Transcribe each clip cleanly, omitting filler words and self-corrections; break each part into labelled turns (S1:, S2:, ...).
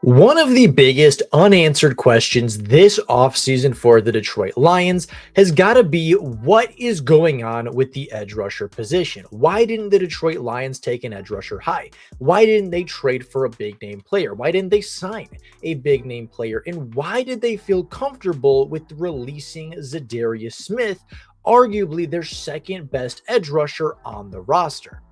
S1: One of the biggest unanswered questions this offseason for the Detroit Lions has got to be what is going on with the edge rusher position? Why didn't the Detroit Lions take an edge rusher high? Why didn't they trade for a big name player? Why didn't they sign a big name player? And why did they feel comfortable with releasing Zadarius Smith, arguably their second best edge rusher on the roster?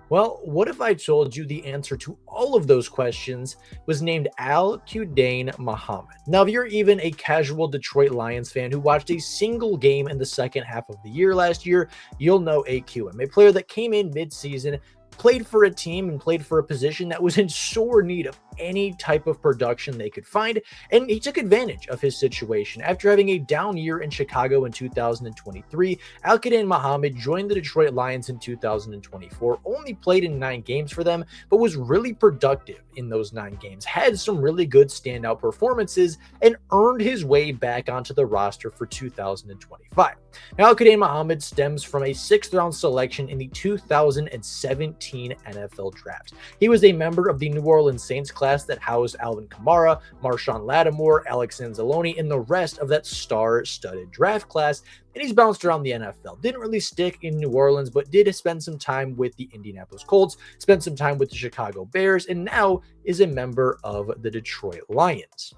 S1: Well, what if I told you the answer to all of those questions was named Al-Quadin Muhammad? Now, if you're even a casual Detroit Lions fan who watched a single game in the second half of the year last year, you'll know AQM, a player that came in mid-season, played for a team and played for a position that was in sore need of any type of production they could find, and he took advantage of his situation. After having a down year in Chicago in 2023, Al-Quadin Muhammad joined the Detroit Lions in 2024, only played in 9 games for them, but was really productive in those 9 games, had some really good standout performances, and earned his way back onto the roster for 2025. Now, Al-Quadin Muhammad stems from a 6th-round selection in the 2017 NFL Draft. He was a member of the New Orleans Saints class that housed Alvin Kamara, Marshawn Lattimore, Alex Anzalone, and the rest of that star-studded draft class, and he's bounced around the NFL. Didn't really stick in New Orleans, but did spend some time with the Indianapolis Colts, spent some time with the Chicago Bears, and now is a member of the Detroit Lions.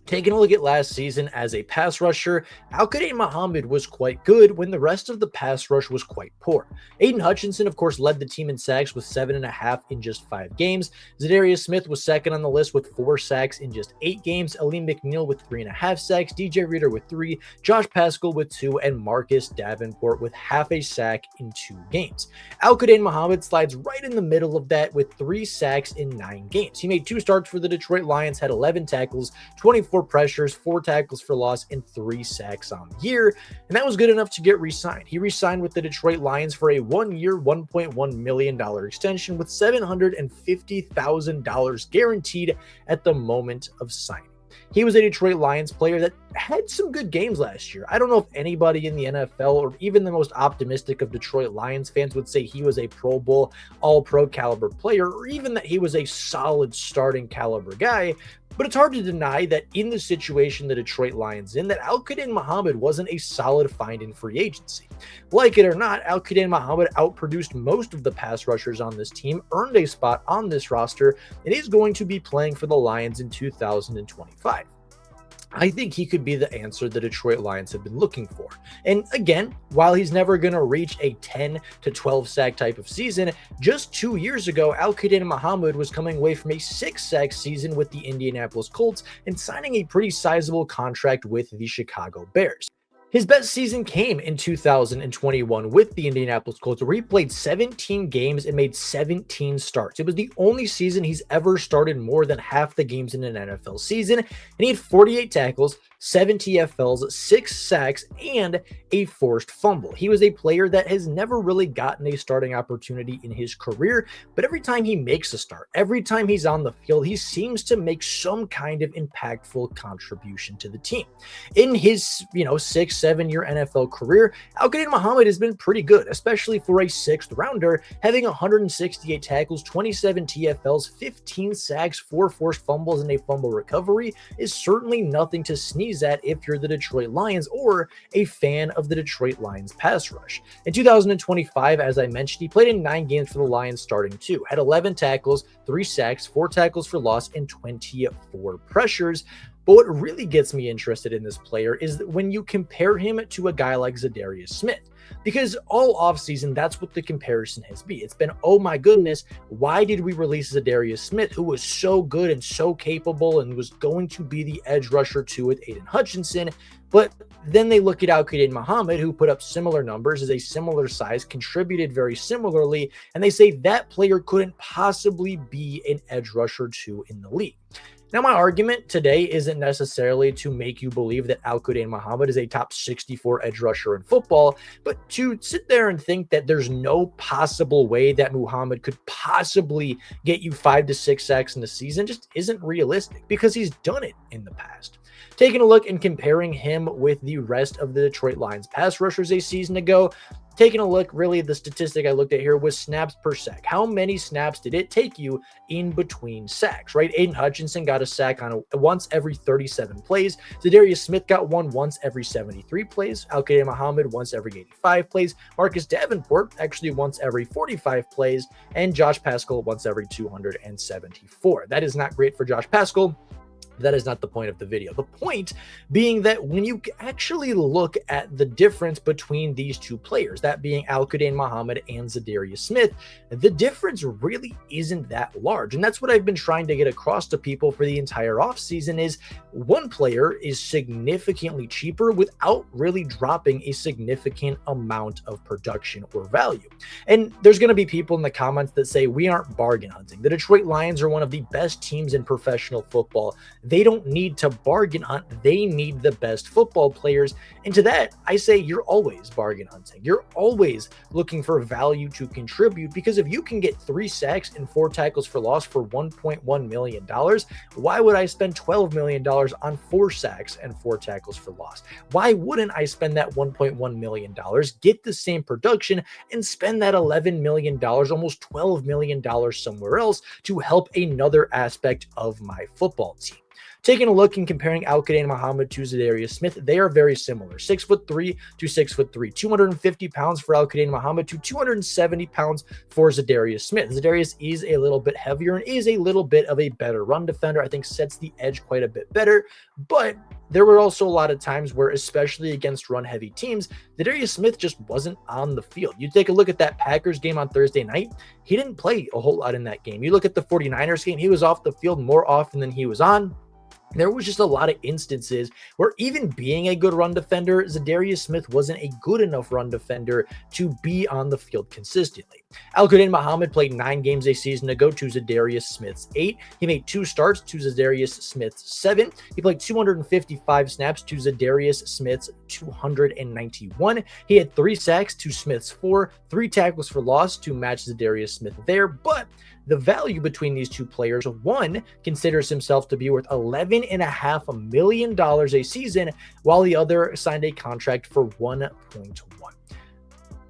S1: Taking a look at last season as a pass rusher, Al-Quadin Muhammad was quite good when the rest of the pass rush was quite poor. Aidan Hutchinson, of course, led the team in sacks with 7.5 in just 5 games. Zadarius Smith was second on the list with 4 sacks in just 8 games. Aleem McNeil with 3.5 sacks, DJ Reader with 3, Josh Paschal with 2, and Marcus Davenport with half a sack in 2 games. Al-Quadin Muhammad slides right in the middle of that with 3 sacks in 9 games. He made 2 starts for the Detroit Lions, had 11 tackles, 24 pressures, 4 tackles for loss, and 3 sacks on the year, and that was good enough to get re-signed. He re-signed with the Detroit Lions for a 1-year, $1.1 million extension with $750,000 guaranteed at the moment of signing. He was a Detroit Lions player that had some good games last year. I don't know if anybody in the NFL or even the most optimistic of Detroit Lions fans would say he was a Pro Bowl, all-pro caliber player, or even that he was a solid starting caliber guy. But it's hard to deny that in the situation the Detroit Lions in, that Al-Quadin Muhammad wasn't a solid find in free agency. Like it or not, Al-Quadin Muhammad outproduced most of the pass rushers on this team, earned a spot on this roster, and is going to be playing for the Lions in 2025. I think he could be the answer the Detroit Lions have been looking for. And again, while he's never going to reach a 10 to 12 sack type of season, just 2 years ago, Al-Quadin Muhammad was coming away from a 6 sack season with the Indianapolis Colts and signing a pretty sizable contract with the Chicago Bears. His best season came in 2021 with the Indianapolis Colts, where he played 17 games and made 17 starts. It was the only season he's ever started more than half the games in an NFL season, and he had 48 tackles, 7 TFLs, 6 sacks, and a forced fumble. He was a player that has never really gotten a starting opportunity in his career, but every time he makes a start, every time he's on the field, he seems to make some kind of impactful contribution to the team. In his, 6-7 year NFL career, Al-Quadin Muhammad has been pretty good, especially for a 6th rounder, having 168 tackles, 27 TFLs, 15 sacks, 4 forced fumbles, and a fumble recovery is certainly nothing to sneeze at if you're the Detroit Lions or a fan of the Detroit Lions pass rush. In 2025, as I mentioned, he played in 9 games for the Lions starting 2, had 11 tackles, 3 sacks, 4 tackles for loss, and 24 pressures. But what really gets me interested in this player is that when you compare him to a guy like Zadarius Smith, because all offseason, that's what the comparison has been. It's been, oh my goodness, why did we release Zadarius Smith, who was so good and so capable and was going to be the edge rusher too with Aidan Hutchinson? But then they look at Al-Quadin Muhammad, who put up similar numbers, is a similar size, contributed very similarly, and they say that player couldn't possibly be an edge rusher too in the league. Now, my argument today isn't necessarily to make you believe that Al-Quadin Muhammad is a top 64 edge rusher in football, but to sit there and think that there's no possible way that Muhammad could possibly get you 5 to 6 sacks in the season just isn't realistic, because he's done it in the past. Taking a look and comparing him with the rest of the Detroit Lions pass rushers a season ago, taking a look, really the statistic I looked at here was snaps per sack. How many snaps did it take you in between sacks, right? Aidan Hutchinson got a sack on once every 37 plays. Zadarius Smith got one once every 73 plays. Al-Quadin Muhammad once every 85 plays. Marcus Davenport actually once every 45 plays. And Josh Paschal once every 274. That is not great for Josh Paschal. That is not the point of the video. The point being that when you actually look at the difference between these two players, that being Al-Quadin Muhammad and Zadarius Smith, the difference really isn't that large. And that's what I've been trying to get across to people for the entire offseason is one player is significantly cheaper without really dropping a significant amount of production or value. And there's going to be people in the comments that say we aren't bargain hunting. The Detroit Lions are one of the best teams in professional football. They don't need to bargain hunt. They need the best football players. And to that, I say you're always bargain hunting. You're always looking for value to contribute, because if you can get 3 sacks and 4 tackles for loss for $1.1 million, why would I spend $12 million on 4 sacks and 4 tackles for loss? Why wouldn't I spend that $1.1 million, get the same production, and spend that $11 million, almost $12 million somewhere else to help another aspect of my football team? Taking a look and comparing Al-Quadin Muhammad to Zadarius Smith, they are very similar. 6'3" to 6'3", 250 pounds for Al-Quadin Muhammad to 270 pounds for Zadarius Smith. Zadarius is a little bit heavier and is a little bit of a better run defender. I think sets the edge quite a bit better, but there were also a lot of times where, especially against run-heavy teams, Zadarius Smith just wasn't on the field. You take a look at that Packers game on Thursday night, he didn't play a whole lot in that game. You look at the 49ers game, he was off the field more often than he was on. There was just a lot of instances where, even being a good run defender, Zadarius Smith wasn't a good enough run defender to be on the field consistently. Al-Quadin Muhammad played 9 games a season ago to Zadarius Smith's 8. He made 2 starts to Zadarius Smith's 7. He played 255 snaps to Zadarius Smith's 291. He had 3 sacks to Smith's 4, 3 tackles for loss to match Zadarius Smith there, but the value between these two players, one considers himself to be worth $11.5 million a season, while the other signed a contract for $1.1.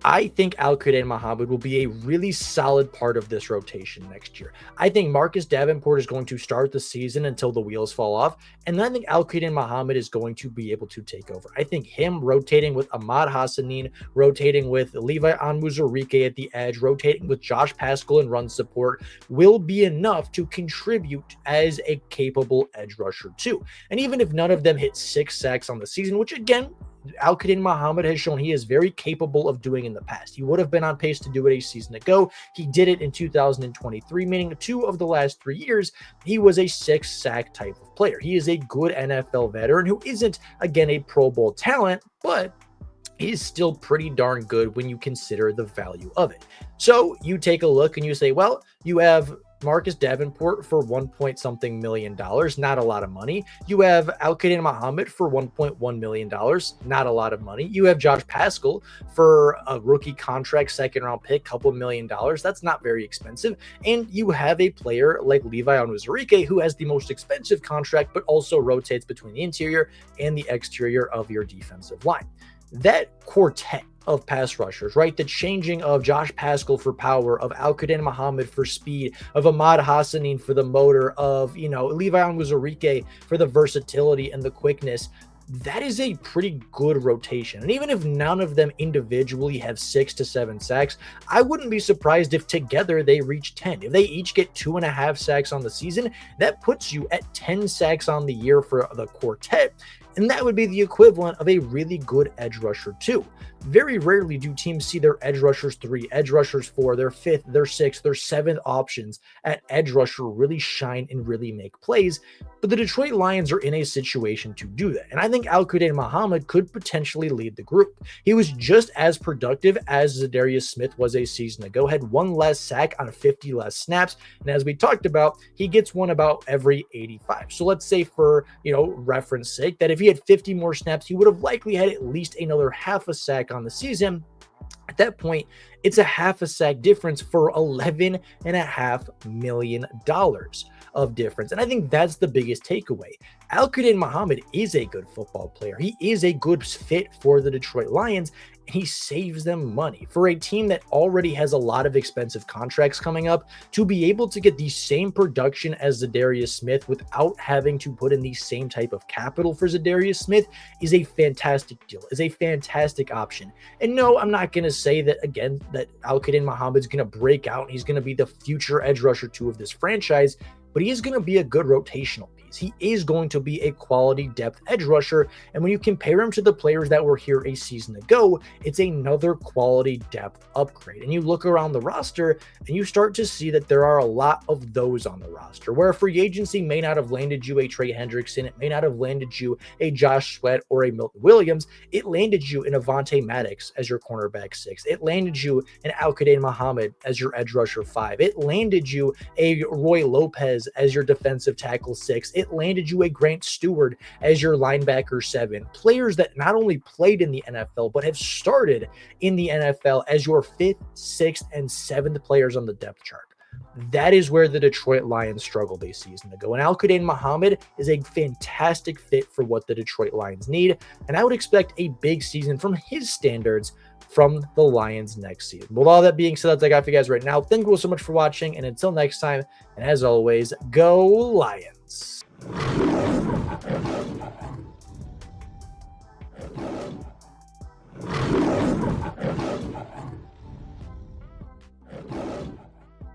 S1: I think Al-Quadin Muhammad will be a really solid part of this rotation next year. I think Marcus Davenport is going to start the season until the wheels fall off, and then I think Al-Quadin Muhammad is going to be able to take over. I think him rotating with Ahmad Hassanin, rotating with Levi Onwuzurike at the edge, rotating with Josh Paschal in run support will be enough to contribute as a capable edge rusher too. And even if none of them hit 6 sacks on the season, which again, Al-Quadin Muhammad has shown he is very capable of doing in the past. He would have been on pace to do it a season ago. He did it in 2023, meaning 2 of the last 3 years, he was a 6-sack type of player. He is a good NFL veteran who isn't, again, a Pro Bowl talent, but he's still pretty darn good when you consider the value of it. So you take a look and you say, well, you have Marcus Davenport for $1 million, not a lot of money. You have Al-Quadin Muhammad for $1.1 million, not a lot of money. You have Josh Paschal for a rookie contract, 2nd-round pick, couple $1 million. That's not very expensive. And you have a player like Levi Onwuzurike who has the most expensive contract, but also rotates between the interior and the exterior of your defensive line. That quartet of pass rushers, right? The changing of Josh Paschal for power, of Al-Quadin Muhammad for speed, of Ahmad Hassanin for the motor, of, Levi Onwuzurike for the versatility and the quickness. That is a pretty good rotation. And even if none of them individually have 6 to 7 sacks, I wouldn't be surprised if together they reach 10. If they each get 2.5 sacks on the season, that puts you at 10 sacks on the year for the quartet. And that would be the equivalent of a really good edge rusher too. Very rarely do teams see their edge rushers 3, edge rushers 4, their 5th, their 6th, their 7th options at edge rusher really shine and really make plays. But the Detroit Lions are in a situation to do that. And I think Al-Quadin Muhammad could potentially lead the group. He was just as productive as Zadarius Smith was a season ago, had 1 less sack on 50 less snaps. And as we talked about, he gets one about every 85. So let's say for, reference sake, that if he had 50 more snaps, he would have likely had at least another half a sack on the season. At that point, it's a half a sack difference for $11.5 million of difference. And I think that's the biggest takeaway. Al-Quadin Muhammad is a good football player. He is a good fit for the Detroit Lions. he saves them money. For a team that already has a lot of expensive contracts coming up, to be able to get the same production as Za'Darius Smith without having to put in the same type of capital for Za'Darius Smith is a fantastic deal, is a fantastic option. And no, I'm not going to say that, again, that Al-Quadin Muhammad's going to break out and he's going to be the future edge rusher 2 of this franchise, but he is going to be a good rotational piece. He is going to be a quality depth edge rusher. And when you compare him to the players that were here a season ago, it's another quality depth upgrade. And you look around the roster and you start to see that there are a lot of those on the roster, where a free agency may not have landed you a Trey Hendrickson, it may not have landed you a Josh Sweat or a Milton Williams. It landed you an Avonte Maddox as your cornerback 6. It landed you an Al-Quadin Muhammad as your edge rusher 5. It landed you a Roy Lopez as your defensive tackle 6. It landed you a Grant Stewart as your linebacker 7. Players that not only played in the NFL, but have started in the NFL as your 5th, 6th, and 7th players on the depth chart. That is where the Detroit Lions struggled a season ago. And Al-Quadin Muhammad is a fantastic fit for what the Detroit Lions need. And I would expect a big season from his standards from the Lions next season. With all that being said, that's all I got for you guys right now. Thank you all so much for watching. And until next time, and as always, go Lions.